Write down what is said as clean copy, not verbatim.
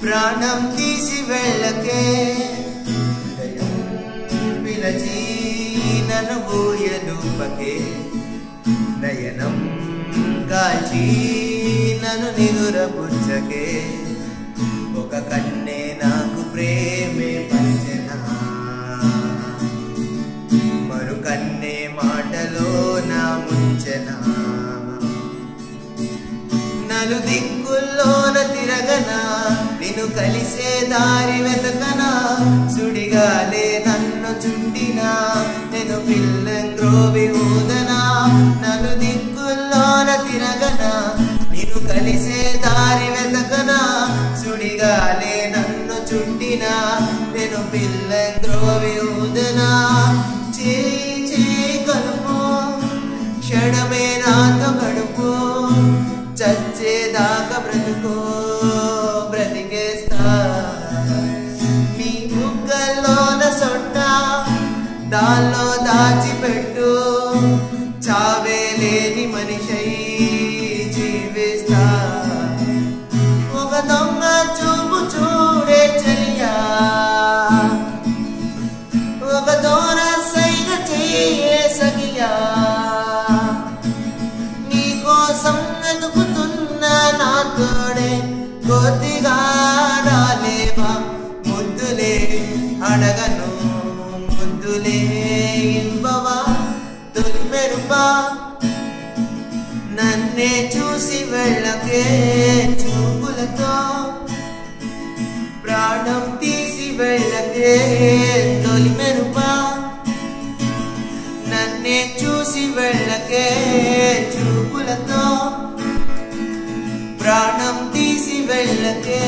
ప్రాణం తీసి వెళ్ళకే పిలచి నన్ను ఊయలుపకే నయనం కాల్చి నన్ను నిదురపుచ్చకే ఒక కన్నే నాకు ప్రేమే పంచనా మరు కన్నే మాటలో నా ముంచెనా నలు దిక్కుల్లోన తిరగనా నిన్ను కలిసే దారి వెతకనా సుడిగాలే నన్ను చుట్టినా నేను పిల్లంగ్రోవి ఊదనా నలు దిక్కుల్లోన తిరగనా నిన్ను కలిసే దారి వెతకనా సుడిగాలే నన్ను చుట్టినా నేను పిల్లంగ్రోవి ఊదనా చేయి చేయి కలుపు క్షణమే నాతో గడుపు చచ్చేదాకా బ్రతుకో బ్రతికేస్తా నీ బుగ్గల్లోన సొట్ట దాల్లో దాచిపెట్టు చావే లేని మనిషై జీవిస్తా ఒక దొంగ చూపు చూడే చలియా ఒక దూర సైగ చెయ్యే సగియా నీకోసం ఎదుగుతున్నా నా తోడే కొద్దిగా రాలేవా ముద్దులే అడగను ముద్దులే ఇవ్వవా తొలి మెరుపా నన్నే చూసి వెళ్ళకే చూపులతో ప్రాణం తీసి వెళ్ళకే తొలి మెరుపా నన్నే చూసి వెళ్ళకే చూపులతో ప్రాణం తీసి వెళ్ళకే